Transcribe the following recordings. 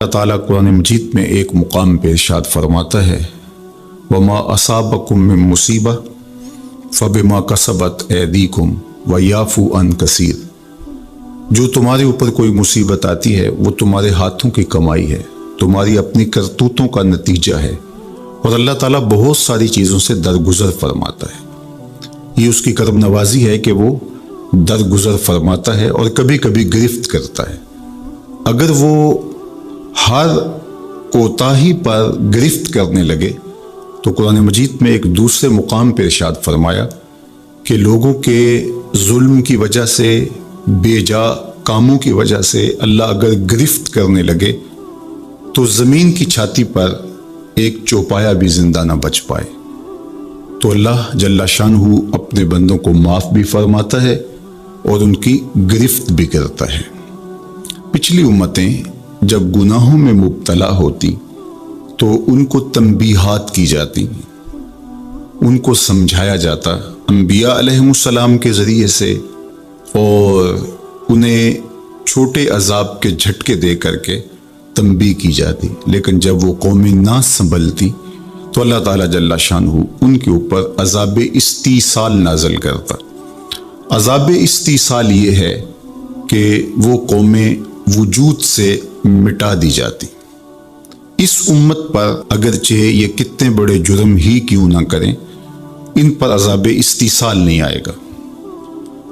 اللہ تعالیٰ قرآن مجید میں ایک مقام پہ ارشاد فرماتا ہے وما اصابکم من مصیبہ فبما کسبت ایدیکم ویعفو عن کثیر، جو تمہارے اوپر کوئی مصیبت آتی ہے وہ تمہارے ہاتھوں کی کمائی ہے، تمہاری اپنی کرتوتوں کا نتیجہ ہے، اور اللہ تعالیٰ بہت ساری چیزوں سے درگزر فرماتا ہے۔ یہ اس کی کرم نوازی ہے کہ وہ درگزر فرماتا ہے اور کبھی کبھی گرفت کرتا ہے۔ اگر وہ ہر کوتاہی پر گرفت کرنے لگے تو قرآن مجید میں ایک دوسرے مقام پہ ارشاد فرمایا کہ لوگوں کے ظلم کی وجہ سے، بے جا کاموں کی وجہ سے اللہ اگر گرفت کرنے لگے تو زمین کی چھاتی پر ایک چوپایا بھی زندہ نہ بچ پائے۔ تو اللہ جل شانہ اپنے بندوں کو معاف بھی فرماتا ہے اور ان کی گرفت بھی کرتا ہے۔ پچھلی امتیں جب گناہوں میں مبتلا ہوتی تو ان کو تنبیہات کی جاتی، ان کو سمجھایا جاتا انبیاء علیہ السلام کے ذریعے سے، اور انہیں چھوٹے عذاب کے جھٹکے دے کر کے تنبیہ کی جاتی۔ لیکن جب وہ قومیں نہ سنبھلتی تو اللہ تعالیٰ جل شانہ ان کے اوپر عذاب استیصال نازل کرتا۔ عذاب استیصال یہ ہے کہ وہ قومیں وجود سے مٹا دی جاتی۔ اس امت پر اگرچہ یہ کتنے بڑے جرم ہی کیوں نہ کریں، ان پر عذاب استیصال نہیں آئے گا۔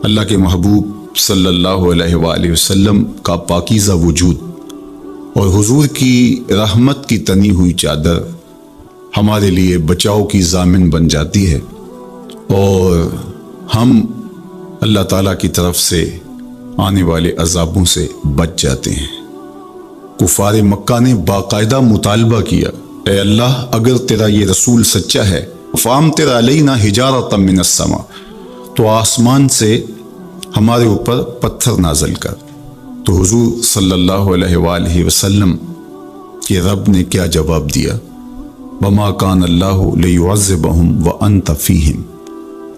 اللہ کے محبوب صلی اللہ علیہ وآلہ وسلم کا پاکیزہ وجود اور حضور کی رحمت کی تنی ہوئی چادر ہمارے لیے بچاؤ کی ضامن بن جاتی ہے، اور ہم اللہ تعالیٰ کی طرف سے آنے والے عذابوں سے بچ جاتے ہیں۔ کفار مکہ نے باقاعدہ مطالبہ کیا، اے اللہ اگر تیرا یہ رسول سچا ہے فامطر علینا حجارۃ من السماء، تو آسمان سے ہمارے اوپر پتھر نازل کر۔ تو حضور صلی اللہ علیہ وآلہ وسلم کے رب نے کیا جواب دیا؟ وما کان اللہ لیعذبہم وانت فیہم،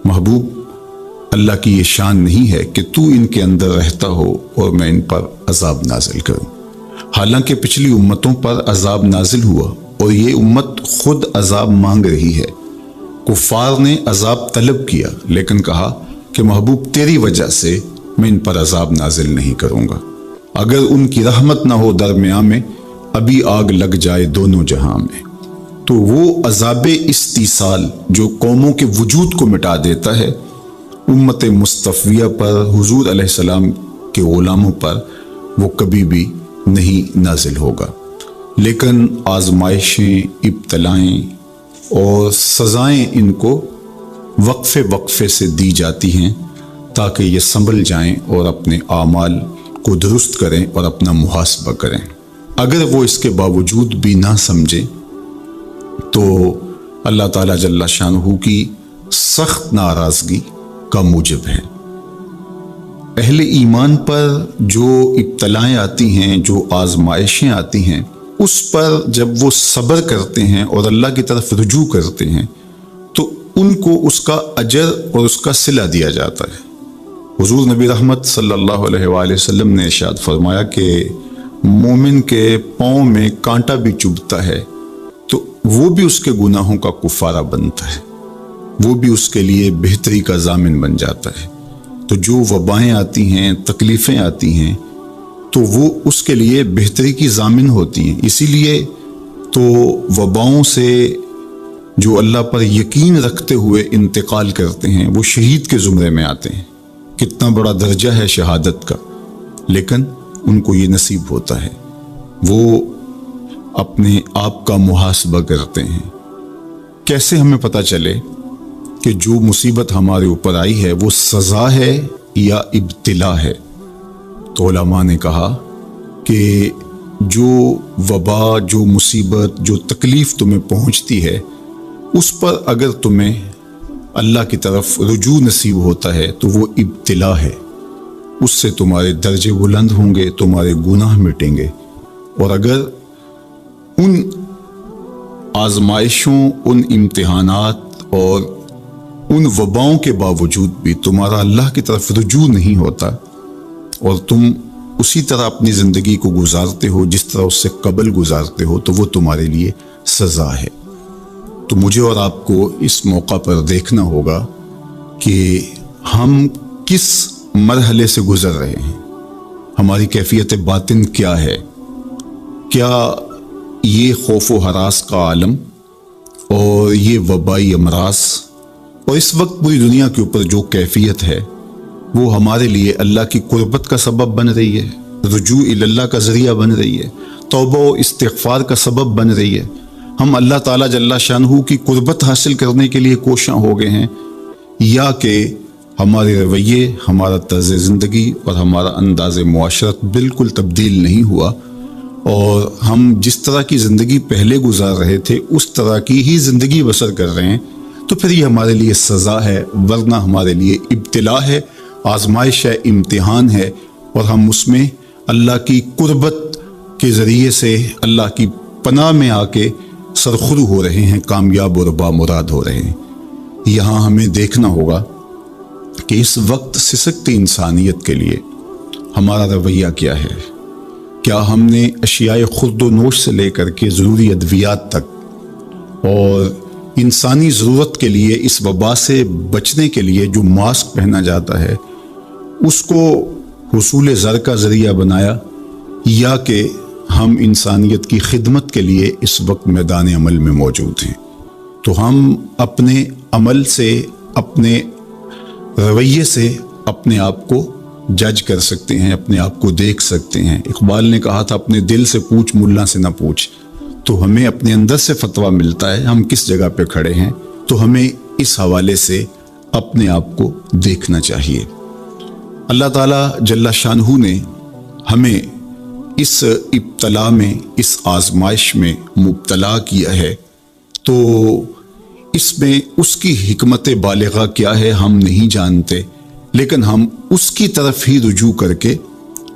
محبوب اللہ کی یہ شان نہیں ہے کہ تو ان کے اندر رہتا ہو اور میں ان پر عذاب نازل کروں۔ حالانکہ پچھلی امتوں پر عذاب نازل ہوا اور یہ امت خود عذاب مانگ رہی ہے۔ کفار نے عذاب طلب کیا لیکن کہا کہ محبوب تیری وجہ سے میں ان پر عذاب نازل نہیں کروں گا، اگر ان کی رحمت نہ ہو درمیان میں ابھی آگ لگ جائے دونوں جہاں میں۔ تو وہ عذاب استیصال جو قوموں کے وجود کو مٹا دیتا ہے، امت مصطفیہ پر، حضور علیہ السلام کے غلاموں پر وہ کبھی بھی نہیں نازل ہوگا۔ لیکن آزمائشیں، ابتلائیں اور سزائیں ان کو وقفے وقفے سے دی جاتی ہیں تاکہ یہ سنبھل جائیں اور اپنے اعمال کو درست کریں اور اپنا محاسبہ کریں۔ اگر وہ اس کے باوجود بھی نہ سمجھیں تو اللہ تعالیٰ جل شانہ کی سخت ناراضگی کا موجب ہے۔ اہل ایمان پر جو ابتلائیں آتی ہیں، جو آزمائشیں آتی ہیں، اس پر جب وہ صبر کرتے ہیں اور اللہ کی طرف رجوع کرتے ہیں تو ان کو اس کا اجر اور اس کا صلہ دیا جاتا ہے۔ حضور نبی رحمت صلی اللہ علیہ وآلہ وسلم نے ارشاد فرمایا کہ مومن کے پاؤں میں کانٹا بھی چبھتا ہے تو وہ بھی اس کے گناہوں کا کفارہ بنتا ہے، وہ بھی اس کے لیے بہتری کا ضامن بن جاتا ہے۔ تو جو وبائیں آتی ہیں، تکلیفیں آتی ہیں، تو وہ اس کے لیے بہتری کی ضامن ہوتی ہیں۔ اسی لیے تو وباؤں سے جو اللہ پر یقین رکھتے ہوئے انتقال کرتے ہیں وہ شہید کے زمرے میں آتے ہیں۔ کتنا بڑا درجہ ہے شہادت کا، لیکن ان کو یہ نصیب ہوتا ہے۔ وہ اپنے آپ کا محاسبہ کرتے ہیں۔ کیسے ہمیں پتہ چلے کہ جو مصیبت ہمارے اوپر آئی ہے وہ سزا ہے یا ابتلا ہے؟ تو علماء نے کہا کہ جو وبا، جو مصیبت، جو تکلیف تمہیں پہنچتی ہے اس پر اگر تمہیں اللہ کی طرف رجوع نصیب ہوتا ہے تو وہ ابتلا ہے، اس سے تمہارے درجے بلند ہوں گے، تمہارے گناہ مٹیں گے۔ اور اگر ان آزمائشوں، ان امتحانات اور ان وباؤں کے باوجود بھی تمہارا اللہ کی طرف رجوع نہیں ہوتا اور تم اسی طرح اپنی زندگی کو گزارتے ہو جس طرح اس سے قبل گزارتے ہو تو وہ تمہارے لیے سزا ہے۔ تو مجھے اور آپ کو اس موقع پر دیکھنا ہوگا کہ ہم کس مرحلے سے گزر رہے ہیں، ہماری کیفیت باطن کیا ہے، کیا یہ خوف و ہراس کا عالم اور یہ وبائی امراض اور اس وقت پوری دنیا کے اوپر جو کیفیت ہے وہ ہمارے لیے اللہ کی قربت کا سبب بن رہی ہے، رجوع اللہ کا ذریعہ بن رہی ہے، توبہ و استغفار کا سبب بن رہی ہے، ہم اللہ تعالیٰ جل شانہ کی قربت حاصل کرنے کے لیے کوشاں ہو گئے ہیں، یا کہ ہمارے رویے، ہمارا طرز زندگی اور ہمارا انداز معاشرت بالکل تبدیل نہیں ہوا اور ہم جس طرح کی زندگی پہلے گزار رہے تھے اس طرح کی ہی زندگی بسر کر رہے ہیں، تو پھر یہ ہمارے لیے سزا ہے، ورنہ ہمارے لیے ابتلا ہے، آزمائش ہے، امتحان ہے، اور ہم اس میں اللہ کی قربت کے ذریعے سے اللہ کی پناہ میں آ کے سرخرو ہو رہے ہیں، کامیاب اور بامراد ہو رہے ہیں۔ یہاں ہمیں دیکھنا ہوگا کہ اس وقت سسکتی انسانیت کے لیے ہمارا رویہ کیا ہے۔ کیا ہم نے اشیاء خورد و نوش سے لے کر کے ضروری ادویات تک اور انسانی ضرورت کے لیے اس وبا سے بچنے کے لیے جو ماسک پہنا جاتا ہے اس کو حصول زر کا ذریعہ بنایا، یا کہ ہم انسانیت کی خدمت کے لیے اس وقت میدان عمل میں موجود ہیں؟ تو ہم اپنے عمل سے، اپنے رویے سے اپنے آپ کو جج کر سکتے ہیں، اپنے آپ کو دیکھ سکتے ہیں۔ اقبال نے کہا تھا اپنے دل سے پوچھ، ملا سے نہ پوچھ۔ تو ہمیں اپنے اندر سے فتویٰ ملتا ہے ہم کس جگہ پہ کھڑے ہیں، تو ہمیں اس حوالے سے اپنے آپ کو دیکھنا چاہیے۔ اللہ تعالیٰ جل شانہ نے ہمیں اس ابتلا میں، اس آزمائش میں مبتلا کیا ہے، تو اس میں اس کی حکمت بالغہ کیا ہے ہم نہیں جانتے، لیکن ہم اس کی طرف ہی رجوع کر کے،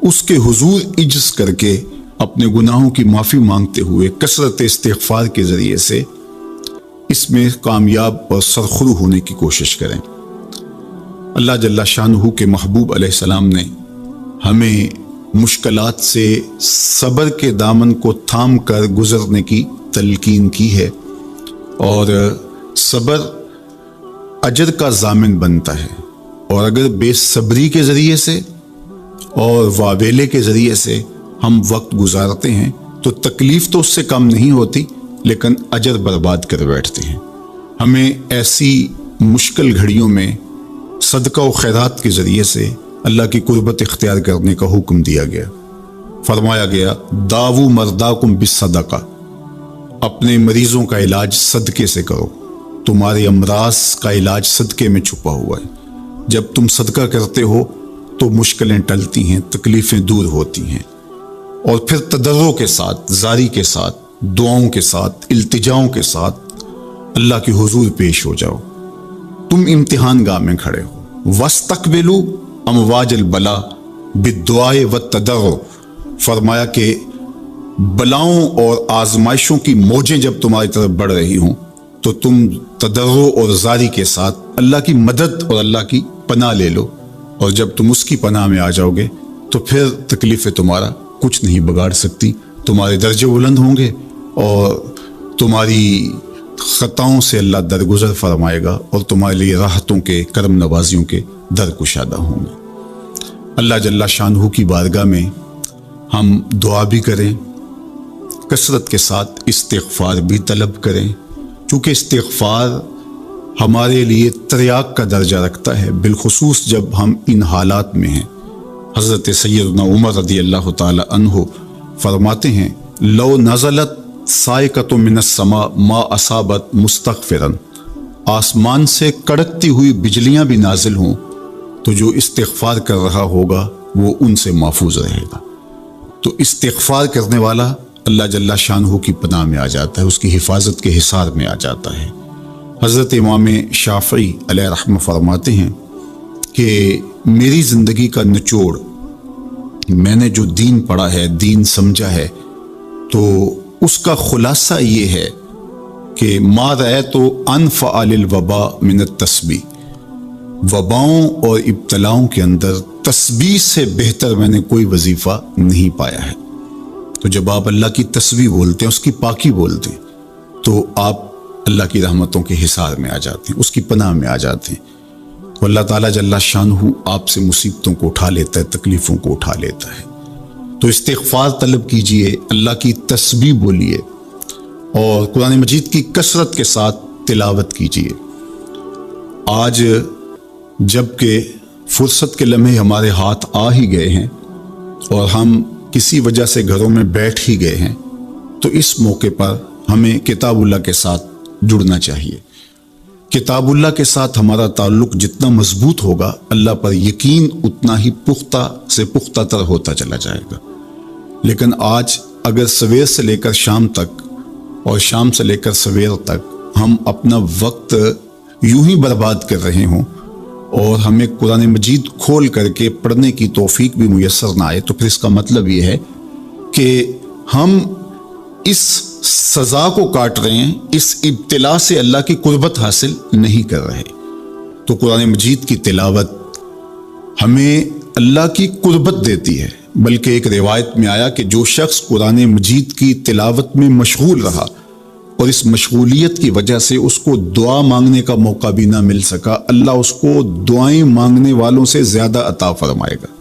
اس کے حضور عجز کر کے، اپنے گناہوں کی معافی مانگتے ہوئے کثرت استغفار کے ذریعے سے اس میں کامیاب اور سرخرو ہونے کی کوشش کریں۔ اللہ جل شانہ کے محبوب علیہ السلام نے ہمیں مشکلات سے صبر کے دامن کو تھام کر گزرنے کی تلقین کی ہے، اور صبر اجر کا ضامن بنتا ہے، اور اگر بے صبری کے ذریعے سے اور واویلے کے ذریعے سے ہم وقت گزارتے ہیں تو تکلیف تو اس سے کم نہیں ہوتی، لیکن اجر برباد کر بیٹھتے ہیں۔ ہمیں ایسی مشکل گھڑیوں میں صدقہ و خیرات کے ذریعے سے اللہ کی قربت اختیار کرنے کا حکم دیا گیا۔ فرمایا گیا داؤ مرداکم بالصدقہ، اپنے مریضوں کا علاج صدقے سے کرو، تمہارے امراض کا علاج صدقے میں چھپا ہوا ہے۔ جب تم صدقہ کرتے ہو تو مشکلیں ٹلتی ہیں، تکلیفیں دور ہوتی ہیں، اور پھر تضرع کے ساتھ، زاری کے ساتھ، دعاؤں کے ساتھ، التجاؤں کے ساتھ اللہ کے حضور پیش ہو جاؤ۔ تم امتحان گاہ میں کھڑے ہو، وَاسْتَقْبِلُوا امواج البلا بالدعاء والتضرع، فرمایا کہ بلاؤں اور آزمائشوں کی موجیں جب تمہاری طرف بڑھ رہی ہوں تو تم تضرع اور زاری کے ساتھ اللہ کی مدد اور اللہ کی پناہ لے لو، اور جب تم اس کی پناہ میں آ جاؤ گے تو پھر تکلیفیں تمہارا کچھ نہیں بگاڑ سکتی، تمہارے درجے بلند ہوں گے اور تمہاری خطاؤں سے اللہ درگزر فرمائے گا، اور تمہارے لیے راحتوں کے، کرم نوازیوں کے در کشادہ ہوں گے۔ اللہ جل شانہ کی بارگاہ میں ہم دعا بھی کریں، کثرت کے ساتھ استغفار بھی طلب کریں، چونکہ استغفار ہمارے لیے تریاق کا درجہ رکھتا ہے، بالخصوص جب ہم ان حالات میں ہیں۔ حضرت سیدنا عمر رضی اللہ تعالی عنہ فرماتے ہیں لو نزلت صاعقۃ من السماء ما اصابت مستغفرا، آسمان سے کڑکتی ہوئی بجلیاں بھی نازل ہوں تو جو استغفار کر رہا ہوگا وہ ان سے محفوظ رہے گا۔ تو استغفار کرنے والا اللہ جل شانہ کی پناہ میں آ جاتا ہے، اس کی حفاظت کے حصار میں آ جاتا ہے۔ حضرت امام شافعی علیہ رحمہ فرماتے ہیں کہ میری زندگی کا نچوڑ، میں نے جو دین پڑھا ہے، دین سمجھا ہے، تو اس کا خلاصہ یہ ہے کہ ما رأیت انفع للوباء من التسبیح، وباؤں اور ابتلاؤں کے اندر تسبیح سے بہتر میں نے کوئی وظیفہ نہیں پایا ہے۔ تو جب آپ اللہ کی تسبیح بولتے ہیں، اس کی پاکی بولتے ہیں، تو آپ اللہ کی رحمتوں کے حصار میں آ جاتے ہیں، اس کی پناہ میں آ جاتے ہیں۔ تو اللہ تعالیٰ جل شانہ آپ سے مصیبتوں کو اٹھا لیتا ہے، تکلیفوں کو اٹھا لیتا ہے۔ تو استغفار طلب کیجئے، اللہ کی تسبیح بولیے اور قرآن مجید کی کثرت کے ساتھ تلاوت کیجئے۔ آج جب کہ فرصت کے لمحے ہمارے ہاتھ آ ہی گئے ہیں اور ہم کسی وجہ سے گھروں میں بیٹھ ہی گئے ہیں، تو اس موقع پر ہمیں کتاب اللہ کے ساتھ جڑنا چاہیے۔ کتاب اللہ کے ساتھ ہمارا تعلق جتنا مضبوط ہوگا، اللہ پر یقین اتنا ہی پختہ سے پختہ تر ہوتا چلا جائے گا۔ لیکن آج اگر سویر سے لے کر شام تک اور شام سے لے کر سویر تک ہم اپنا وقت یوں ہی برباد کر رہے ہوں اور ہمیں قرآن مجید کھول کر کے پڑھنے کی توفیق بھی میسر نہ آئے، تو پھر اس کا مطلب یہ ہے کہ ہم اس سزا کو کاٹ رہے ہیں، اس ابتلا سے اللہ کی قربت حاصل نہیں کر رہے۔ تو قرآن مجید کی تلاوت ہمیں اللہ کی قربت دیتی ہے، بلکہ ایک روایت میں آیا کہ جو شخص قرآن مجید کی تلاوت میں مشغول رہا اور اس مشغولیت کی وجہ سے اس کو دعا مانگنے کا موقع بھی نہ مل سکا، اللہ اس کو دعائیں مانگنے والوں سے زیادہ عطا فرمائے گا،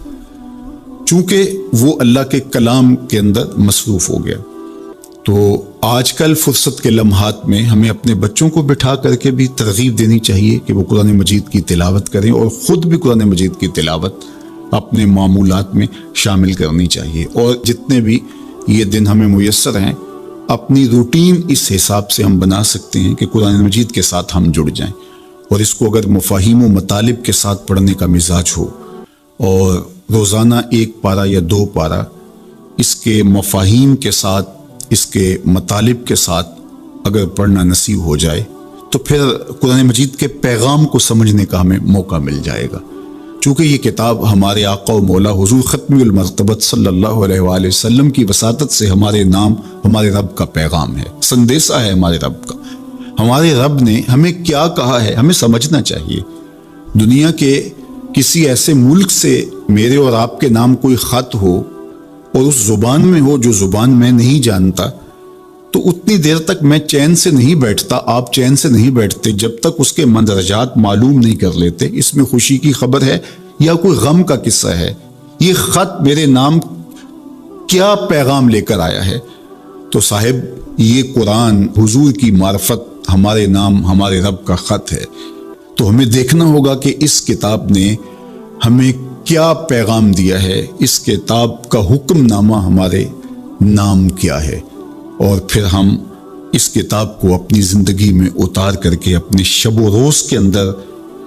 چونکہ وہ اللہ کے کلام کے اندر مصروف ہو گیا۔ تو آج کل فرصت کے لمحات میں ہمیں اپنے بچوں کو بٹھا کر کے بھی ترغیب دینی چاہیے کہ وہ قرآن مجید کی تلاوت کریں، اور خود بھی قرآن مجید کی تلاوت اپنے معمولات میں شامل کرنی چاہیے۔ اور جتنے بھی یہ دن ہمیں میسر ہیں، اپنی روٹین اس حساب سے ہم بنا سکتے ہیں کہ قرآن مجید کے ساتھ ہم جڑ جائیں، اور اس کو اگر مفاہیم و مطالب کے ساتھ پڑھنے کا مزاج ہو اور روزانہ 1 پارہ یا 2 پارہ اس کے مفاہیم کے ساتھ، اس کے مطالب کے ساتھ اگر پڑھنا نصیب ہو جائے، تو پھر قرآن مجید کے پیغام کو سمجھنے کا ہمیں موقع مل جائے گا۔ چونکہ یہ کتاب ہمارے آقا و مولا حضور ختم المرتبت صلی اللہ علیہ وآلہ وسلم کی وساطت سے ہمارے نام، ہمارے رب کا پیغام ہے، سندیسہ ہے ہمارے رب کا۔ ہمارے رب نے ہمیں کیا کہا ہے ہمیں سمجھنا چاہیے۔ دنیا کے کسی ایسے ملک سے میرے اور آپ کے نام کوئی خط ہو اور اس زبان میں ہو جو زبان میں نہیں جانتا، تو اتنی دیر تک میں چین سے نہیں بیٹھتا، آپ چین سے نہیں بیٹھتے جب تک اس کے مندرجات معلوم نہیں کر لیتے، اس میں خوشی کی خبر ہے یا کوئی غم کا قصہ ہے، یہ خط میرے نام کیا پیغام لے کر آیا ہے۔ تو صاحب یہ قرآن حضور کی معرفت، ہمارے نام، ہمارے رب کا خط ہے۔ تو ہمیں دیکھنا ہوگا کہ اس کتاب نے ہمیں کیا پیغام دیا ہے، اس کتاب کا حکم نامہ ہمارے نام کیا ہے، اور پھر ہم اس کتاب کو اپنی زندگی میں اتار کر کے اپنے شب و روز کے اندر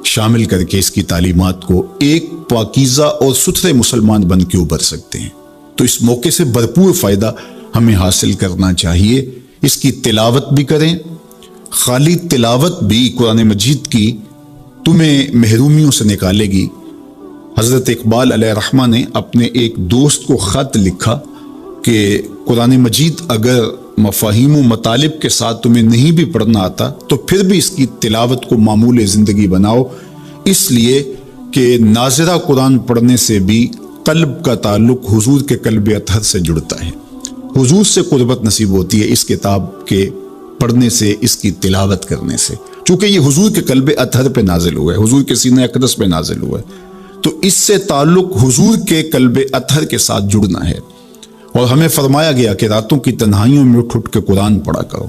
شامل کر کے اس کی تعلیمات کو ایک پاکیزہ اور ستھرے مسلمان بن کے ابھر سکتے ہیں۔ تو اس موقع سے بھرپور فائدہ ہمیں حاصل کرنا چاہیے۔ اس کی تلاوت بھی کریں، خالی تلاوت بھی قرآن مجید کی تمہیں محرومیوں سے نکالے گی۔ حضرت اقبال علیہ الرحمہ نے اپنے ایک دوست کو خط لکھا کہ قرآن مجید اگر مفاہیم و مطالب کے ساتھ تمہیں نہیں بھی پڑھنا آتا تو پھر بھی اس کی تلاوت کو معمول زندگی بناؤ، اس لیے کہ ناظرہ قرآن پڑھنے سے بھی قلب کا تعلق حضور کے قلب اطہر سے جڑتا ہے، حضور سے قربت نصیب ہوتی ہے اس کتاب کے پڑھنے سے، اس کی تلاوت کرنے سے، چونکہ یہ حضور کے قلب اطہر پہ نازل ہوا ہے، حضور کے سینہ اقدس پہ نازل ہوا ہے، تو اس سے تعلق حضور کے قلب اطہر کے ساتھ جڑنا ہے۔ اور ہمیں فرمایا گیا کہ راتوں کی تنہائیوں میں اٹھ اٹھ کے قرآن پڑھا کرو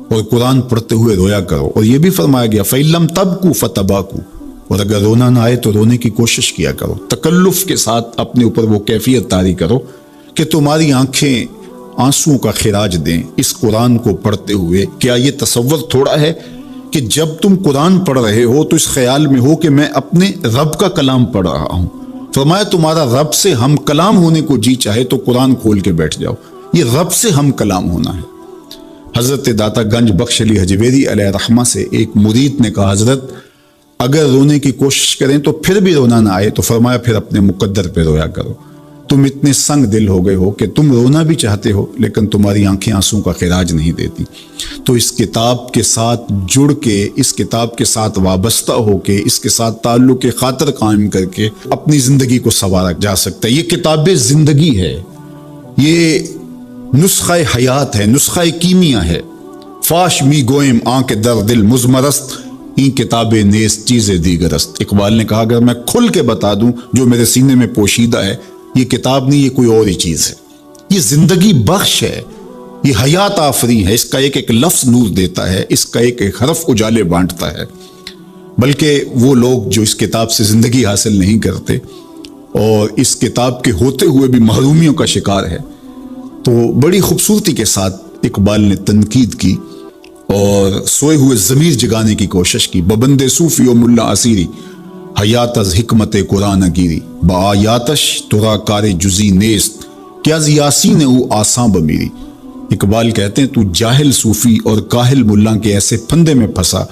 اور قرآن پڑھتے ہوئے رویا کرو، اور یہ بھی فرمایا گیا فَإِن لَمْ تَبْكُوا فَتَبَاكُوا، اور اگر رونا نہ آئے تو رونے کی کوشش کیا کرو، تکلف کے ساتھ اپنے اوپر وہ کیفیت طاری کرو کہ تمہاری آنکھیں آنسوؤں کا خراج دیں اس قرآن کو پڑھتے ہوئے۔ کیا یہ تصور تھوڑا ہے کہ جب تم قرآن پڑھ رہے ہو تو اس خیال میں ہو کہ میں اپنے رب کا کلام پڑھ رہا ہوں؟ فرمایا تمہارا رب سے ہم کلام ہونے کو جی چاہے تو قرآن کھول کے بیٹھ جاؤ، یہ رب سے ہم کلام ہونا ہے۔ حضرت داتا گنج بخش علی حجویری علیہ الرحمہ سے ایک مرید نے کہا حضرت اگر رونے کی کوشش کریں تو پھر بھی رونا نہ آئے تو فرمایا پھر اپنے مقدر پہ رویا کرو، تم اتنے سنگ دل ہو گئے ہو کہ تم رونا بھی چاہتے ہو لیکن تمہاری آنکھیں آنسوں کا خراج نہیں دیتی۔ تو اس کتاب کے ساتھ جڑ کے، اس کتاب کے ساتھ وابستہ ہو کے، اس کے ساتھ تعلق خاطر قائم کر کے اپنی زندگی کو سنوارا جا سکتا ہے۔ یہ کتاب زندگی ہے، یہ نسخہ حیات ہے، نسخہ کیمیا ہے۔ فاش می گوئم آنکھ در دل مزمرست، این کتابیں نیز چیزیں دیگرست۔ اقبال نے کہا اگر میں کھل کے بتا دوں جو میرے سینے میں پوشیدہ ہے، یہ کتاب نہیں، یہ کوئی اور ہی چیز ہے۔ یہ زندگی بخش ہے، یہ حیات آفری ہے، اس کا ایک ایک لفظ نور دیتا ہے، اس کا ایک ایک حرف اجالے بانٹتا ہے۔ بلکہ وہ لوگ جو اس کتاب سے زندگی حاصل نہیں کرتے اور اس کتاب کے ہوتے ہوئے بھی محرومیوں کا شکار ہے، تو بڑی خوبصورتی کے ساتھ اقبال نے تنقید کی اور سوئے ہوئے ضمیر جگانے کی کوشش کی۔ ببند صوفی و ملا اسیری حیات از حکمت قرآن گیری، با آیاتش ترا کار جزی نیست کہ از یاسین او آساں بمیری۔ اقبال کہتے ہیں تو جاہل صوفی اور کاہل ملا کے ایسے پھندے میں پھنسا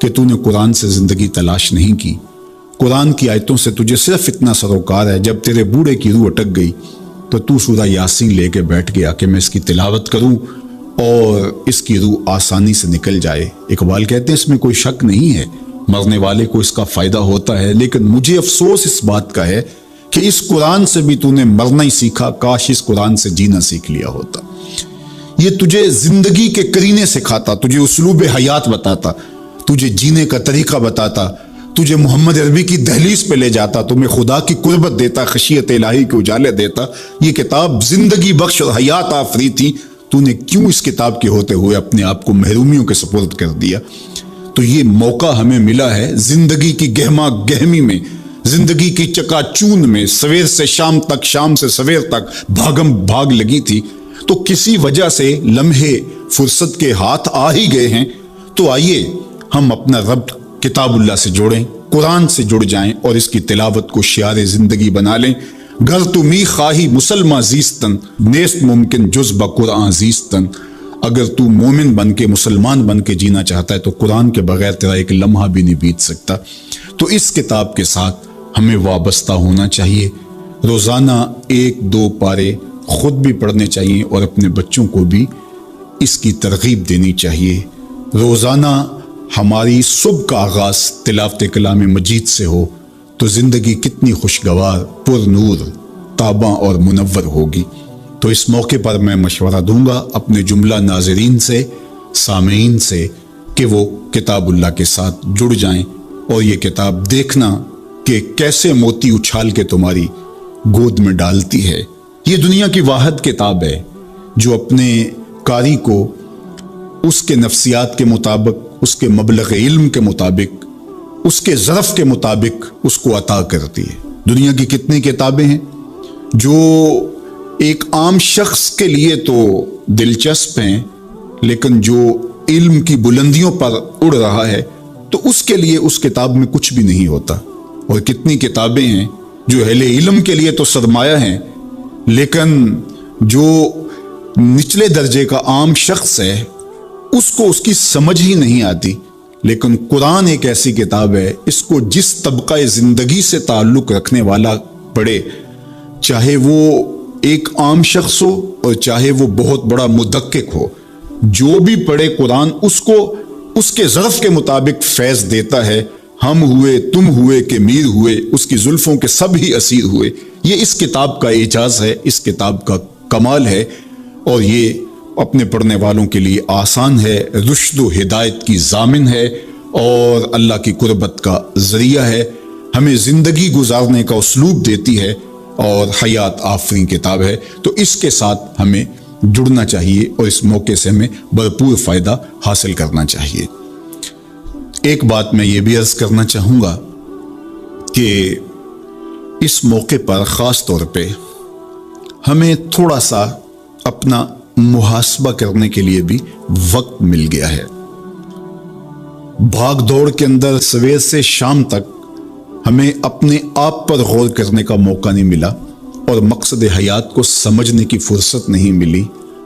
کہ تو نے قرآن سے زندگی تلاش نہیں کی۔ قرآن کی آیتوں سے تجھے صرف اتنا سروکار ہے، جب تیرے بوڑھے کی روح اٹک گئی تو سورہ یاسین لے کے بیٹھ گیا کہ میں اس کی تلاوت کروں اور اس کی روح آسانی سے نکل جائے۔ اقبال کہتے ہیں اس میں کوئی شک نہیں ہے، مرنے والے کو اس کا فائدہ ہوتا ہے، لیکن مجھے افسوس اس بات کا ہے کہ اس قرآن سے بھی تو نے مرنا ہی سیکھا، کاش اس قرآن سے جینا سیکھ لیا ہوتا۔ یہ تجھے زندگی کے کرینے سکھاتا، تجھے اسلوب حیات بتاتا، تجھے جینے کا طریقہ بتاتا، تجھے محمد عربی کی دہلیز پہ لے جاتا، تمہیں خدا کی قربت دیتا، خشیت الہی کے اجالے دیتا۔ یہ کتاب زندگی بخش اور حیات آفری تھی، تو نے کیوں اس کتاب کے ہوتے ہوئے اپنے آپ کو محرومیوں کے سپرد کر دیا؟ تو یہ موقع ہمیں ملا ہے زندگی کی گہما گہمی میں، زندگی کی چکا چون میں، سویر سے شام تک، شام سے سویر تک بھاگم بھاگ لگی تھی، تو کسی وجہ سے لمحے فرصت کے ہاتھ آ ہی گئے ہیں۔ تو آئیے ہم اپنا ربط کتاب اللہ سے جوڑیں، قرآن سے جڑ جائیں اور اس کی تلاوت کو شعار زندگی بنا لیں۔ گر تو می خواہی مسلمہ زیستن، نیست ممکن جز بقرآن زیستن۔ اگر تو مومن بن کے، مسلمان بن کے جینا چاہتا ہے تو قرآن کے بغیر تیرا ایک لمحہ بھی نہیں بیت سکتا۔ تو اس کتاب کے ساتھ ہمیں وابستہ ہونا چاہیے، روزانہ 1-2 پارے خود بھی پڑھنے چاہیے اور اپنے بچوں کو بھی اس کی ترغیب دینی چاہیے۔ روزانہ ہماری صبح کا آغاز تلاوت کلام مجید سے ہو تو زندگی کتنی خوشگوار، پر نور، تاباں اور منور ہوگی۔ تو اس موقع پر میں مشورہ دوں گا اپنے جملہ ناظرین سے، سامعین سے، کہ وہ کتاب اللہ کے ساتھ جڑ جائیں اور یہ کتاب دیکھنا کہ کیسے موتی اچھال کے تمہاری گود میں ڈالتی ہے۔ یہ دنیا کی واحد کتاب ہے جو اپنے قاری کو اس کے نفسیات کے مطابق، اس کے مبلغ علم کے مطابق، اس کے ظرف کے مطابق اس کو عطا کرتی ہے۔ دنیا کی کتنی کتابیں ہیں جو ایک عام شخص کے لیے تو دلچسپ ہیں، لیکن جو علم کی بلندیوں پر اڑ رہا ہے تو اس کے لیے اس کتاب میں کچھ بھی نہیں ہوتا۔ اور کتنی کتابیں ہیں جو اہل علم کے لیے تو سرمایہ ہیں، لیکن جو نچلے درجے کا عام شخص ہے اس کو اس کی سمجھ ہی نہیں آتی۔ لیکن قرآن ایک ایسی کتاب ہے، اس کو جس طبقہ زندگی سے تعلق رکھنے والا پڑھے، چاہے وہ ایک عام شخص ہو اور چاہے وہ بہت بڑا مدقق ہو، جو بھی پڑھے قرآن اس کو اس کے ظرف کے مطابق فیض دیتا ہے۔ ہم ہوئے، تم ہوئے کہ میر ہوئے، اس کی زلفوں کے سب ہی اسیر ہوئے۔ یہ اس کتاب کا اعجاز ہے، اس کتاب کا کمال ہے، اور یہ اپنے پڑھنے والوں کے لیے آسان ہے، رشد و ہدایت کی ضامن ہے اور اللہ کی قربت کا ذریعہ ہے، ہمیں زندگی گزارنے کا اسلوب دیتی ہے اور حیات آفرین کتاب ہے۔ تو اس کے ساتھ ہمیں جڑنا چاہیے اور اس موقع سے ہمیں بھرپور فائدہ حاصل کرنا چاہیے۔ ایک بات میں یہ بھی عرض کرنا چاہوں گا کہ اس موقع پر خاص طور پہ ہمیں تھوڑا سا اپنا محاسبہ کرنے کے لیے بھی وقت مل گیا ہے۔ بھاگ دوڑ کے اندر سویر سے شام تک ہمیں اپنے آپ پر غور کرنے کا موقع نہیں ملا اور مقصد حیات کو سمجھنے کی فرصت نہیں ملی۔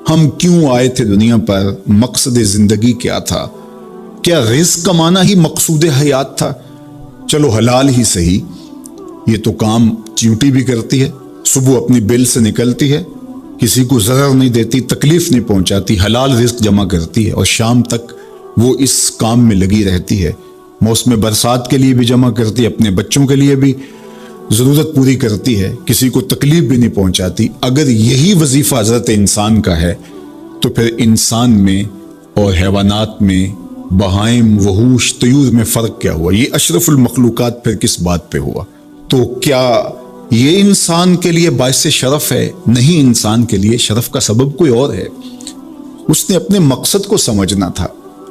ہم کیوں آئے تھے دنیا پر؟ مقصد زندگی کیا تھا؟ کیا رزق کمانا ہی مقصود حیات تھا؟ چلو حلال ہی صحیح، یہ تو کام چیونٹی بھی کرتی ہے، صبح اپنی بیل سے نکلتی ہے، کسی کو ضرر نہیں دیتی، تکلیف نہیں پہنچاتی، حلال رزق جمع کرتی ہے، اور شام تک وہ اس کام میں لگی رہتی ہے۔ موسم برسات کے لیے بھی جمع کرتی ہے، اپنے بچوں کے لیے بھی ضرورت پوری کرتی ہے، کسی کو تکلیف بھی نہیں پہنچاتی۔ اگر یہی وظیفہ حضرت انسان کا ہے تو پھر انسان میں اور حیوانات میں، بہائم، وحوش، طیور میں فرق کیا ہوا؟ یہ اشرف المخلوقات پھر کس بات پہ ہوا؟ تو کیا یہ انسان کے لیے باعث شرف ہے؟ نہیں، انسان کے لیے شرف کا سبب کوئی اور ہے۔ اس نے اپنے مقصد کو سمجھنا تھا،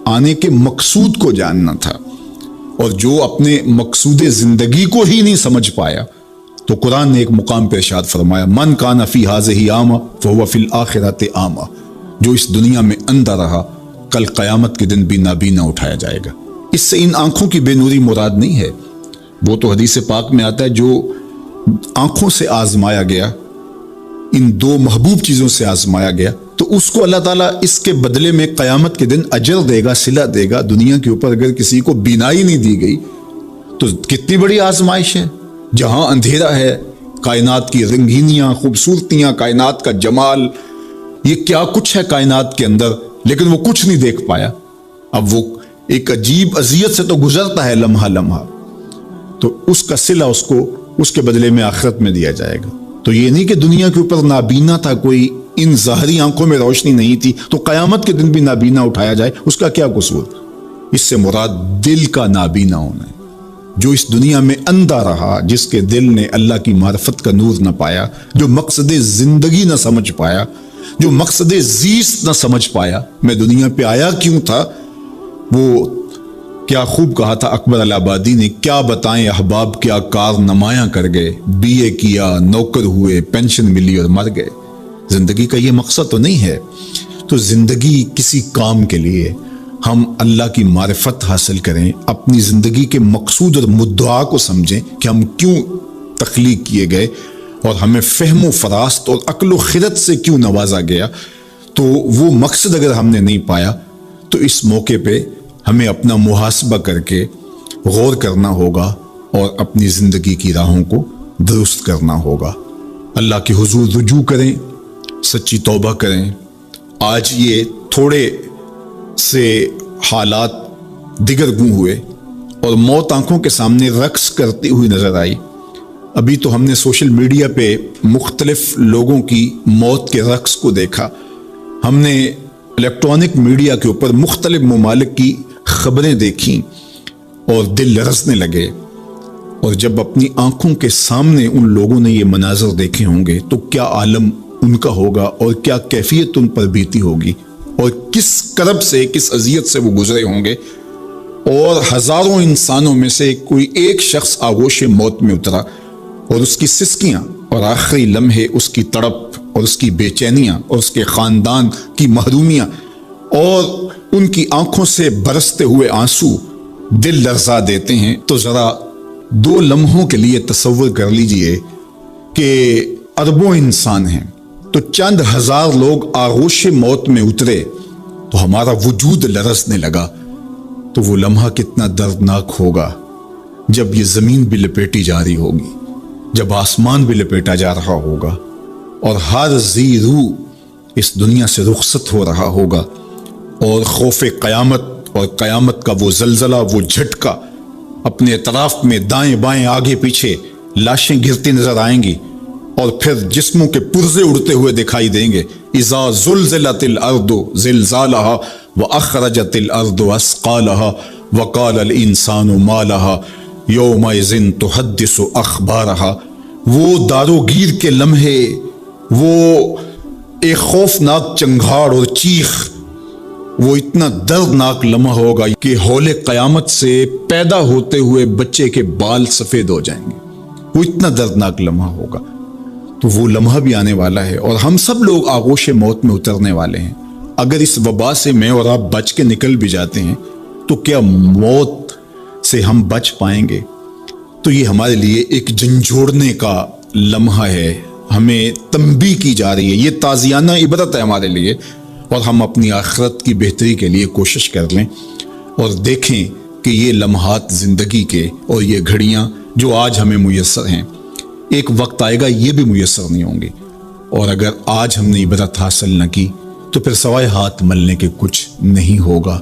آنے کے مقصود کو جاننا تھا، اور جو اپنے مقصود زندگی کو ہی نہیں سمجھ پایا تو قرآن نے ایک مقام پہ ارشاد فرمایا، من کان فی ہذہ اعمی فہو فی الآخرۃ اعمی، جو اس دنیا میں اندھا رہا کل قیامت کے دن بھی نابینا اٹھایا جائے گا۔ اس سے ان آنکھوں کی بے نوری مراد نہیں ہے، وہ تو حدیث پاک میں آتا ہے جو آنکھوں سے آزمایا گیا، ان دو محبوب چیزوں سے آزمایا گیا، تو اس کو اللہ تعالیٰ اس کے بدلے میں قیامت کے دن اجر دے گا، صلہ دے گا۔ دنیا کے اوپر اگر کسی کو بینائی نہیں دی گئی تو کتنی بڑی آزمائش ہے۔ جہاں اندھیرا ہے، کائنات کی رنگینیاں، خوبصورتیاں، کائنات کا جمال، یہ کیا کچھ ہے کائنات کے اندر، لیکن وہ کچھ نہیں دیکھ پایا۔ اب وہ ایک عجیب اذیت سے تو گزرتا ہے لمحہ لمحہ، تو اس کا صلہ اس کو اس کے بدلے میں آخرت میں دیا جائے گا۔ تو یہ نہیں کہ دنیا کے اوپر نابینا تھا کوئی، ان ظاہری آنکھوں میں روشنی نہیں تھی تو قیامت کے دن بھی نابینا اٹھایا جائے، اس کا کیا قصور؟ اس سے مراد دل کا نابینا ہونا ہے، جو اس دنیا میں اندھا رہا، جس کے دل نے اللہ کی معرفت کا نور نہ پایا، جو مقصد زندگی نہ سمجھ پایا، جو مقصد زیست نہ سمجھ پایا، میں دنیا پہ آیا کیوں تھا۔ وہ کیا خوب کہا تھا اکبر الآبادی نے، کیا بتائیں احباب کیا کار نمایاں کر گئے، بی اے کیا، نوکر ہوئے، پینشن ملی اور مر گئے۔ زندگی کا یہ مقصد تو نہیں ہے۔ تو زندگی کسی کام کے لیے ہم اللہ کی معرفت حاصل کریں، اپنی زندگی کے مقصود اور مدعا کو سمجھیں کہ ہم کیوں تخلیق کیے گئے، اور ہمیں فہم و فراست اور عقل و خرد سے کیوں نوازا گیا۔ تو وہ مقصد اگر ہم نے نہیں پایا تو اس موقع پہ ہمیں اپنا محاسبہ کر کے غور کرنا ہوگا اور اپنی زندگی کی راہوں کو درست کرنا ہوگا۔ اللہ کے حضور رجوع کریں، سچی توبہ کریں۔ آج یہ تھوڑے سے حالات دیگر گوں ہوئے اور موت آنکھوں کے سامنے رقص کرتی ہوئی نظر آئی۔ ابھی تو ہم نے سوشل میڈیا پہ مختلف لوگوں کی موت کے رقص کو دیکھا، ہم نے الیکٹرانک میڈیا کے اوپر مختلف ممالک کی خبریں دیکھیں اور دل لرزنے لگے، اور جب اپنی آنکھوں کے سامنے ان لوگوں نے یہ مناظر دیکھے ہوں گے تو کیا عالم ان کا ہوگا اور کیا کیفیت ان پر بیتی ہوگی، اور کس کرب سے، کس اذیت سے وہ گزرے ہوں گے۔ اور ہزاروں انسانوں میں سے کوئی ایک شخص آغوش موت میں اترا، اور اس کی سسکیاں اور آخری لمحے اس کی تڑپ اور اس کی بے چینیاں اور اس کے خاندان کی محرومیاں اور ان کی آنکھوں سے برستے ہوئے آنسو دل لرزا دیتے ہیں۔ تو ذرا 2 لمحوں کے لیے تصور کر لیجئے کہ اربوں انسان ہیں، تو چند ہزار لوگ آغوش موت میں اترے تو ہمارا وجود لرزنے لگا، تو وہ لمحہ کتنا دردناک ہوگا جب یہ زمین بھی لپیٹی جا رہی ہوگی، جب آسمان بھی لپیٹا جا رہا ہوگا، اور ہر ذی روح اس دنیا سے رخصت ہو رہا ہوگا، اور خوف قیامت اور قیامت کا وہ زلزلہ، وہ جھٹکا، اپنے اطراف میں دائیں بائیں آگے پیچھے لاشیں گرتی نظر آئیں گی، اور پھر جسموں کے پرزے اڑتے ہوئے دکھائی دیں گے۔ اذا زلزلت الارض زلزالها واخرجت الارض اثقالها وقال الانسان ما لها یومئذ تحدث اخبارها۔ وہ داروگیر کے لمحے، وہ ایک خوفناک چنگھاڑ اور چیخ، وہ اتنا دردناک لمحہ ہوگا کہ ہول قیامت سے پیدا ہوتے ہوئے بچے کے بال سفید ہو جائیں گے۔ وہ اتنا دردناک لمحہ ہوگا۔ تو وہ لمحہ بھی آنے والا ہے، اور ہم سب لوگ آغوش موت میں اترنے والے ہیں۔ اگر اس وبا سے میں اور آپ بچ کے نکل بھی جاتے ہیں تو کیا موت سے ہم بچ پائیں گے؟ تو یہ ہمارے لیے ایک جھنجھوڑنے کا لمحہ ہے، ہمیں تنبیہ کی جا رہی ہے، یہ تازیانہ عبرت ہے ہمارے لیے، اور ہم اپنی آخرت کی بہتری کے لیے کوشش کر لیں اور دیکھیں کہ یہ لمحات زندگی کے اور یہ گھڑیاں جو آج ہمیں میسر ہیں، ایک وقت آئے گا یہ بھی میسر نہیں ہوں گی، اور اگر آج ہم نے عبرت حاصل نہ کی تو پھر سوائے ہاتھ ملنے کے کچھ نہیں ہوگا۔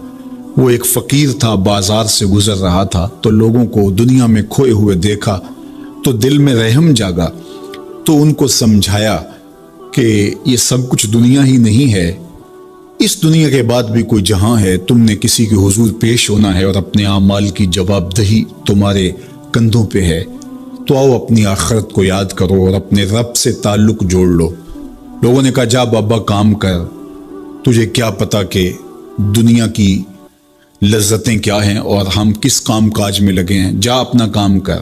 وہ ایک فقیر تھا، بازار سے گزر رہا تھا تو لوگوں کو دنیا میں کھوئے ہوئے دیکھا تو دل میں رحم جاگا، تو ان کو سمجھایا کہ یہ سب کچھ دنیا ہی نہیں ہے، اس دنیا کے بعد بھی کوئی جہاں ہے، تم نے کسی کے حضور پیش ہونا ہے اور اپنے اعمال کی جواب دہی تمہارے کندھوں پہ ہے، تو آؤ اپنی آخرت کو یاد کرو اور اپنے رب سے تعلق جوڑ لو۔ لوگوں نے کہا جا بابا کام کر، تجھے کیا پتا کہ دنیا کی لذتیں کیا ہیں اور ہم کس کام کاج میں لگے ہیں، جا اپنا کام کر۔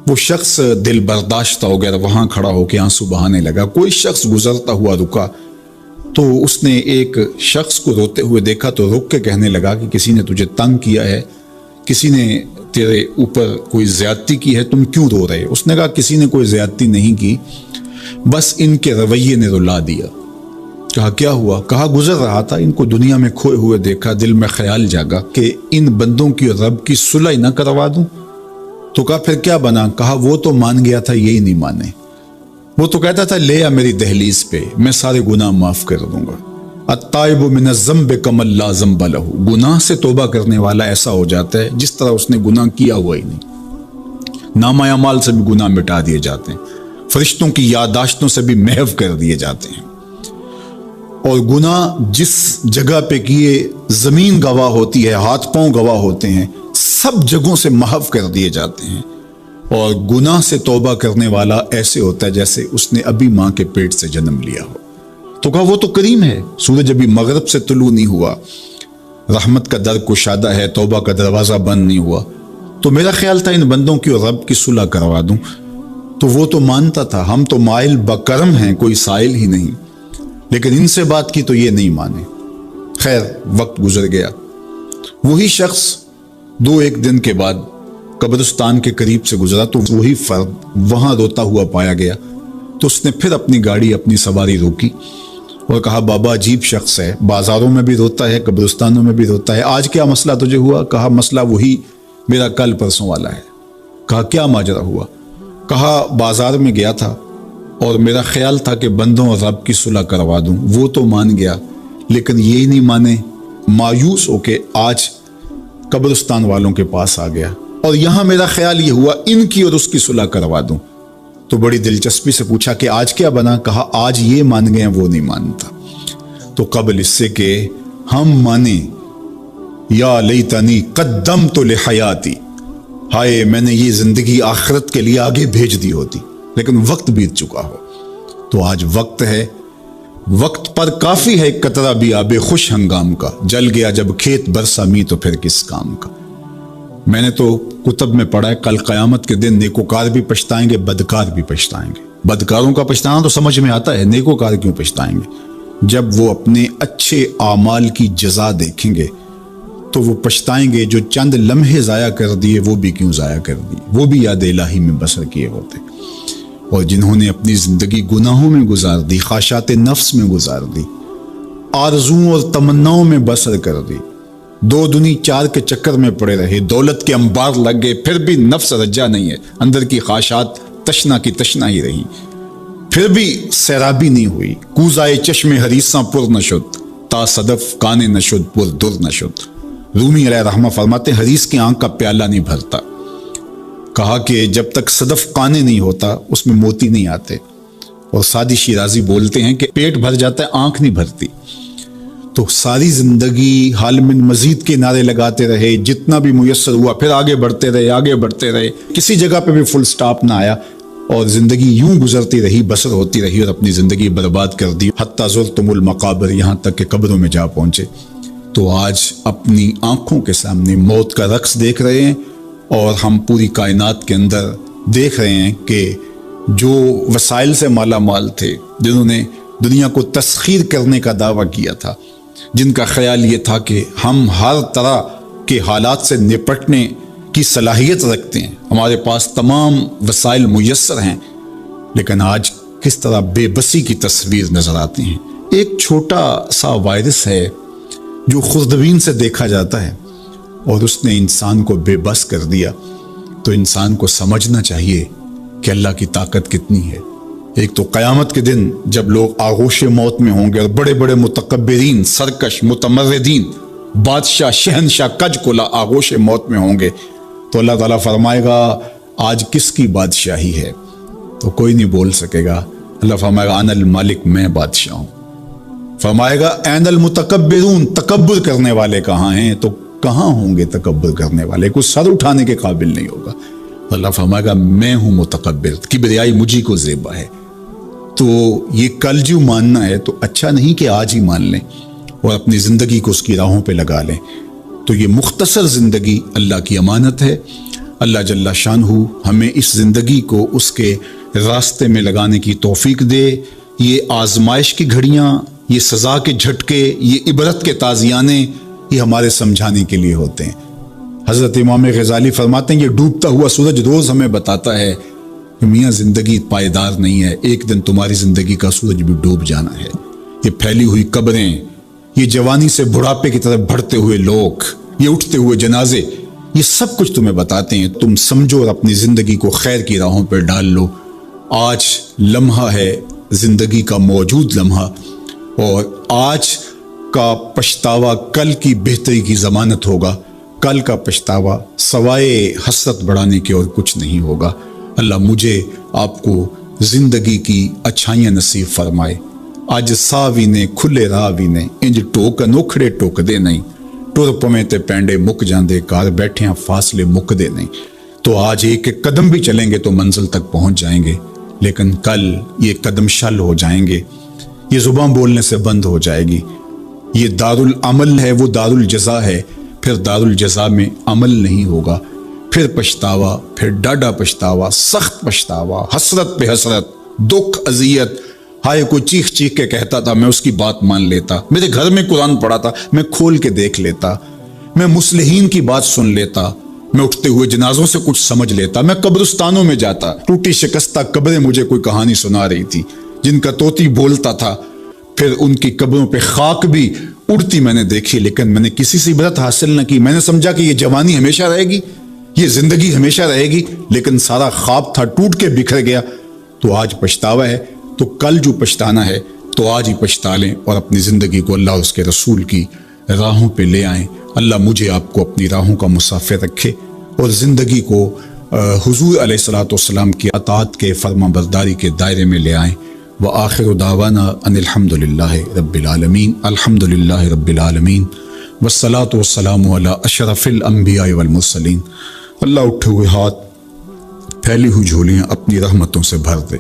وہ شخص دل برداشتہ ہو گیا، وہاں کھڑا ہو کے آنسو بہانے لگا۔ کوئی شخص گزرتا ہوا رکا تو اس نے ایک شخص کو روتے ہوئے دیکھا تو رک کے کہنے لگا کہ کسی نے تجھے تنگ کیا ہے، کسی نے تیرے اوپر کوئی زیادتی کی ہے، تم کیوں رو رہے؟ اس نے کہا کسی نے کوئی زیادتی نہیں کی، بس ان کے رویے نے رلا دیا۔ کہا کیا ہوا؟ کہا گزر رہا تھا، ان کو دنیا میں کھوئے ہوئے دیکھا، دل میں خیال جاگا کہ ان بندوں کی اور رب کی صلح نہ کروا دوں۔ تو کہا پھر کیا بنا؟ کہا وہ تو مان گیا تھا، یہی نہیں مانے۔ وہ تو کہتا تھا لے آ میری دہلیز پہ، میں سارے گناہ معاف کر دوں گا۔ التائب من الذنب کمن لا ذنب لہ، گناہ سے توبہ کرنے والا ایسا ہو جاتا ہے جس طرح اس نے گناہ کیا ہوا ہی نہیں۔ نامہ اعمال سے بھی گناہ مٹا دیے جاتے ہیں، فرشتوں کی یادداشتوں سے بھی محو کر دیے جاتے ہیں، اور گناہ جس جگہ پہ کیے زمین گواہ ہوتی ہے، ہاتھ پاؤں گواہ ہوتے ہیں، سب جگہوں سے محو کر دیے جاتے ہیں۔ اور گناہ سے توبہ کرنے والا ایسے ہوتا ہے جیسے اس نے ابھی ماں کے پیٹ سے جنم لیا ہو۔ تو کہا وہ تو کریم ہے، سورج ابھی مغرب سے طلوع نہیں ہوا، رحمت کا در کشادہ ہے، توبہ کا دروازہ بند نہیں ہوا، تو میرا خیال تھا ان بندوں کی اور رب کی صلح کروا دوں۔ تو وہ تو مانتا تھا ہم تو مائل بکرم ہیں، کوئی سائل ہی نہیں، لیکن ان سے بات کی تو یہ نہیں مانے۔ خیر وقت گزر گیا، وہی شخص دو ایک دن کے بعد قبرستان کے قریب سے گزرا تو وہی فرد وہاں روتا ہوا پایا گیا۔ تو اس نے پھر اپنی گاڑی، اپنی سواری روکی اور کہا بابا عجیب شخص ہے، بازاروں میں بھی روتا ہے، قبرستانوں میں بھی روتا ہے، آج کیا مسئلہ تجھے ہوا؟ کہا مسئلہ وہی میرا کل پرسوں والا ہے۔ کہا کیا ماجرا ہوا؟ کہا بازار میں گیا تھا اور میرا خیال تھا کہ بندوں اور رب کی صلح کروا دوں، وہ تو مان گیا لیکن یہی نہیں مانے، مایوس ہو کے آج قبرستان والوں کے پاس آ گیا اور یہاں میرا خیال یہ ہوا ان کی اور اس کی صلح کروا دوں۔ تو بڑی دلچسپی سے پوچھا کہ آج کیا بنا؟ کہا آج یہ مان گئے ہیں، وہ نہیں مانتا۔ تو قبل اس سے کہ ہم مانیں، یا لیتنی قدمت لحیاتی، ہائے میں نے یہ زندگی آخرت کے لیے آگے بھیج دی ہوتی، لیکن وقت بیت چکا ہو۔ تو آج وقت ہے، وقت پر کافی ہے قطرہ بھی آب خوش ہنگام کا، جل گیا جب کھیت برسا می تو پھر کس کام کا۔ میں نے تو کتب میں پڑھا ہے کل قیامت کے دن نیکوکار بھی پچھتائیں گے، بدکار بھی پچھتائیں گے۔ بدکاروں کا پچھتانا تو سمجھ میں آتا ہے، نیکوکار کیوں پچھتائیں گے؟ جب وہ اپنے اچھے اعمال کی جزا دیکھیں گے تو وہ پچھتائیں گے، جو چند لمحے ضائع کر دیے وہ بھی کیوں ضائع کر دیے، وہ بھی یاد الہی میں بسر کیے ہوتے۔ اور جنہوں نے اپنی زندگی گناہوں میں گزار دی، خواہشات نفس میں گزار دی، آرزوؤں اور تمناؤں میں بسر کر دی، دو دنی چار کے چکر میں پڑے رہے، دولت کے انبار لگ گئے، پھر بھی نفس رجا نہیں ہے، اندر کی خواہشات تشنا کی تشنا ہی رہی، پھر بھی سیرابی نہیں ہوئی۔ کوزائے چشم حریصاں پر نشد، تا صدف کانے نشد پر در نشد۔ رومی علیہ رحمہ فرماتے حریص کی آنکھ کا پیالہ نہیں بھرتا۔ کہا کہ جب تک صدف کانے نہیں ہوتا اس میں موتی نہیں آتے، اور سادی شیرازی بولتے ہیں کہ پیٹ بھر جاتا ہے آنکھ نہیں بھرتی۔ تو ساری زندگی حال من مزید کے نعرے لگاتے رہے، جتنا بھی میسر ہوا پھر آگے بڑھتے رہے، آگے بڑھتے رہے، کسی جگہ پہ بھی فل سٹاپ نہ آیا، اور زندگی یوں گزرتی رہی، بسر ہوتی رہی، اور اپنی زندگی برباد کر دی، حتی زرتم المقابر، یہاں تک کہ قبروں میں جا پہنچے۔ تو آج اپنی آنکھوں کے سامنے موت کا رقص دیکھ رہے ہیں، اور ہم پوری کائنات کے اندر دیکھ رہے ہیں کہ جو وسائل سے مالا مال تھے، جنہوں نے دنیا کو تسخیر کرنے کا دعویٰ کیا تھا، جن کا خیال یہ تھا کہ ہم ہر طرح کے حالات سے نپٹنے کی صلاحیت رکھتے ہیں، ہمارے پاس تمام وسائل میسر ہیں، لیکن آج کس طرح بے بسی کی تصویر نظر آتی ہیں۔ ایک چھوٹا سا وائرس ہے جو خوردبین سے دیکھا جاتا ہے، اور اس نے انسان کو بے بس کر دیا۔ تو انسان کو سمجھنا چاہیے کہ اللہ کی طاقت کتنی ہے۔ ایک تو قیامت کے دن جب لوگ آغوش موت میں ہوں گے اور بڑے بڑے متکبرین، سرکش، متمردین، بادشاہ، شہنشاہ، کج کلا آغوش موت میں ہوں گے، تو اللہ تعالیٰ فرمائے گا آج کس کی بادشاہی ہے؟ تو کوئی نہیں بول سکے گا۔ اللہ فرمائے گا انا المالک، میں بادشاہ ہوں۔ فرمائے گا این المتکبرون، تکبر کرنے والے کہاں ہیں؟ تو کہاں ہوں گے تکبر کرنے والے؟ کوئی سر اٹھانے کے قابل نہیں ہوگا۔ اللہ فرمائے گا میں ہوں متکبر، کبریائی مجھی کو زیبا ہے۔ تو یہ کل جو ماننا ہے تو اچھا نہیں کہ آج ہی مان لیں اور اپنی زندگی کو اس کی راہوں پہ لگا لیں۔ تو یہ مختصر زندگی اللہ کی امانت ہے۔ اللہ جل شانہ ہمیں اس زندگی کو اس کے راستے میں لگانے کی توفیق دے۔ یہ آزمائش کی گھڑیاں، یہ سزا کے جھٹکے، یہ عبرت کے تازیانے، یہ ہمارے سمجھانے کے لیے ہوتے ہیں۔ حضرت امام غزالی فرماتے ہیں یہ ڈوبتا ہوا سورج روز ہمیں بتاتا ہے کہ میاں زندگی پائیدار نہیں ہے، ایک دن تمہاری زندگی کا سورج بھی ڈوب جانا ہے۔ یہ پھیلی ہوئی قبریں، یہ جوانی سے بڑھاپے کی طرف بڑھتے ہوئے لوگ، یہ اٹھتے ہوئے جنازے، یہ سب کچھ تمہیں بتاتے ہیں۔ تم سمجھو اور اپنی زندگی کو خیر کی راہوں پہ ڈال لو۔ آج لمحہ ہے زندگی کا موجود لمحہ، اور آج کا پچھتاوا کل کی بہتری کی ضمانت ہوگا۔ کل کا پچھتاوا سوائے حسرت بڑھانے کے اور کچھ نہیں ہوگا۔ اللہ مجھے آپ کو زندگی کی اچھائیاں نصیب فرمائے۔ اج ساوی نے کھلے راہ بھی نے، انج ٹوک انوکھڑے ٹوک دے نہیں، ٹر پویں تے پینڈے مک جاندے، کار بیٹھیاں فاصلے مک دے نہیں۔ تو آج ایک ایک قدم بھی چلیں گے تو منزل تک پہنچ جائیں گے، لیکن کل یہ قدم شل ہو جائیں گے، یہ زبان بولنے سے بند ہو جائے گی۔ یہ دارالعمل ہے، وہ دارالجزا ہے، پھر دارالجزا میں عمل نہیں ہوگا، پھر پچھتاوا، پھر ڈاڈا پچھتاوا، سخت پچھتاوا، حسرت پہ حسرت، دکھ، اذیت۔ ہائے کوئی چیخ چیخ کے کہتا تھا میں اس کی بات مان لیتا، میرے گھر میں قرآن پڑھا تھا میں کھول کے دیکھ لیتا، میں مصلحین کی بات سن لیتا، میں اٹھتے ہوئے جنازوں سے کچھ سمجھ لیتا، میں قبرستانوں میں جاتا، ٹوٹی شکستہ قبریں مجھے کوئی کہانی سنا رہی تھی، جن کا طوطی بولتا تھا، پھر ان کی قبروں پہ خاک بھی اڑتی میں نے دیکھی، لیکن میں نے کسی سے عبرت حاصل نہ کی۔ میں نے سمجھا کہ یہ جوانی ہمیشہ رہے گی، یہ زندگی ہمیشہ رہے گی، لیکن سارا خواب تھا ٹوٹ کے بکھر گیا۔ تو آج پچھتاوا ہے، تو کل جو پچھتانا ہے تو آج ہی پچھتا لیں اور اپنی زندگی کو اللہ اور اس کے رسول کی راہوں پہ لے آئیں۔ اللہ مجھے آپ کو اپنی راہوں کا مسافر رکھے اور زندگی کو حضور علیہ الصلوۃ والسلام کی اطاعت کے، فرما برداری کے دائرے میں لے آئیں۔ وآخر دعوانا ان الحمد للہ رب العالمین، الحمد للہ رب العالمین، والصلاة والسلام علی اشرف الانبیاء والمرسلین۔ اللہ اٹھے ہوئے ہاتھ، پھیلی ہوئی جھولیاں اپنی رحمتوں سے بھر دے،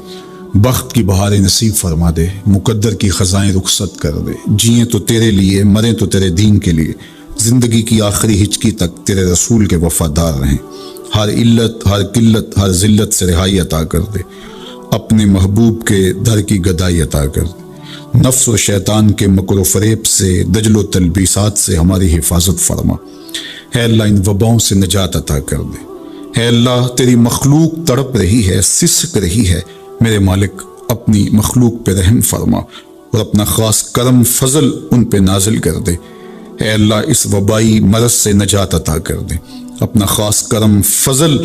بخت کی بہاریں نصیب فرما دے، مقدر کی خزائیں رخصت کر دے۔ جئیں تو تیرے لیے، مریں تو تیرے دین کے لیے، زندگی کی آخری ہچکی تک تیرے رسول کے وفادار رہیں۔ ہر علت، ہر قلت، ہر ذلت سے رہائی عطا کر دے، اپنے محبوب کے در کی گدائی عطا کر دے۔ نفس و شیطان کے مکر و فریب سے، دجل و تلبیسات سے ہماری حفاظت فرما۔ اے اللہ ان وباؤں سے نجات عطا کر دے۔ اے اللہ تیری مخلوق تڑپ رہی ہے، سسک رہی ہے، میرے مالک اپنی مخلوق پہ رحم فرما اور اپنا خاص کرم فضل ان پہ نازل کر دے۔ اے اللہ اس وبائی مرض سے نجات عطا کر دے، اپنا خاص کرم فضل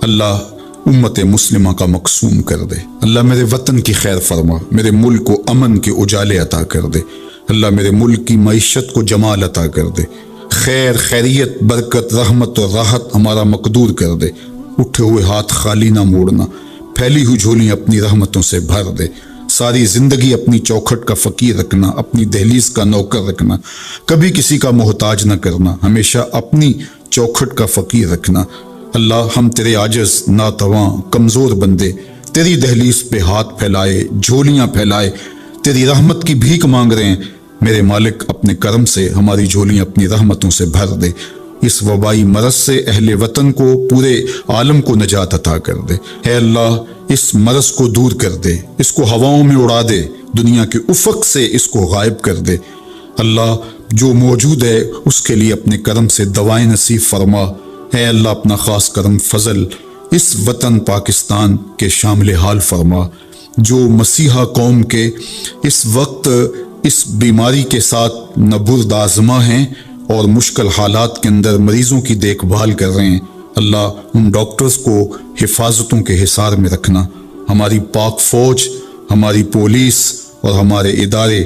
اللہ امت مسلمہ کا مقسوم کر دے۔ اللہ میرے وطن کی خیر فرما، میرے ملک کو امن کے اجالے عطا کر دے۔ اللہ میرے ملک کی معیشت کو جمال عطا کر دے، خیر، خیریت، برکت، رحمت اور راحت ہمارا مقدور کر دے۔ اٹھے ہوئے ہاتھ خالی نہ موڑنا، پھیلی ہوئی جھولیاں اپنی رحمتوں سے بھر دے۔ ساری زندگی اپنی چوکھٹ کا فقیر رکھنا، اپنی دہلیز کا نوکر رکھنا، کبھی کسی کا محتاج نہ کرنا، ہمیشہ اپنی چوکھٹ کا فقیر رکھنا۔ اللہ ہم تیرے عاجز، ناتواں، کمزور بندے تیری دہلیز پہ ہاتھ پھیلائے، جھولیاں پھیلائے تیری رحمت کی بھیک مانگ رہے ہیں۔ میرے مالک اپنے کرم سے ہماری جھولیاں اپنی رحمتوں سے بھر دے۔ اس وبائی مرض سے اہل وطن کو، پورے عالم کو نجات عطا کر دے۔ اے اللہ اس مرض کو دور کر دے، اس کو ہواؤں میں اڑا دے، دنیا کے افق سے اس کو غائب کر دے۔ اللہ جو موجود ہے اس کے لیے اپنے کرم سے دوائیں نصیب فرما۔ اے اللہ اپنا خاص کرم فضل اس وطن پاکستان کے شامل حال فرما، جو مسیحا قوم کے اس وقت اس بیماری کے ساتھ نبرد آزما ہیں اور مشکل حالات کے اندر مریضوں کی دیکھ بھال کر رہے ہیں، اللہ ان ڈاکٹرز کو حفاظتوں کے حصار میں رکھنا، ہماری پاک فوج، ہماری پولیس اور ہمارے ادارے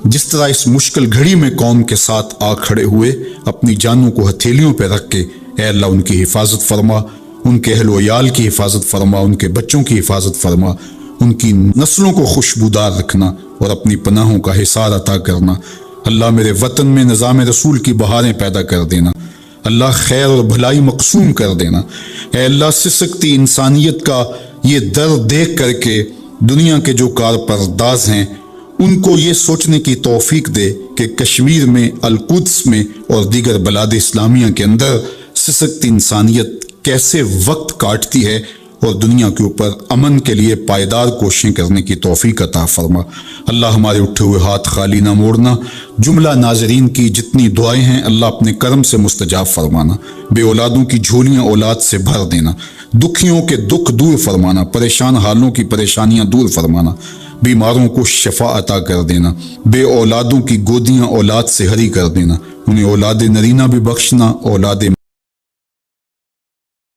جس طرح اس مشکل گھڑی میں قوم کے ساتھ آ کھڑے ہوئے، اپنی جانوں کو ہتھیلیوں پہ رکھ کے اے اللہ ان کی حفاظت فرما، ان کے اہل و عیال کی حفاظت فرما، ان کے بچوں کی حفاظت فرما، ان کی نسلوں کو خوشبودار رکھنا اور اپنی پناہوں کا حصار عطا کرنا۔ اللہ میرے وطن میں نظام رسول کی بہاریں پیدا کر دینا، اللہ خیر اور بھلائی مقسوم کر دینا۔ اے اللہ سسکتی انسانیت کا یہ درد دیکھ کر کے دنیا کے جو کارپرداز ہیں ان کو یہ سوچنے کی توفیق دے کہ کشمیر میں، القدس میں اور دیگر بلاد اسلامیہ کے اندر سسکتی انسانیت کیسے وقت کاٹتی ہے، اور دنیا کے اوپر امن کے لیے پائیدار کوششیں کرنے کی توفیق عطا فرما۔ اللہ ہمارے اٹھے ہوئے ہاتھ خالی نہ موڑنا، جملہ ناظرین کی جتنی دعائیں ہیں اللہ اپنے کرم سے مستجاب فرمانا، بے اولادوں کی جھولیاں اولاد سے بھر دینا، دکھیوں کے دکھ دور فرمانا، پریشان حالوں کی پریشانیاں دور فرمانا، بیماروں کو شفا عطا کر دینا، بے اولادوں کی گودیاں اولاد سے ہری کر دینا، انہیں اولاد نرینہ بھی بخشنا، اولاد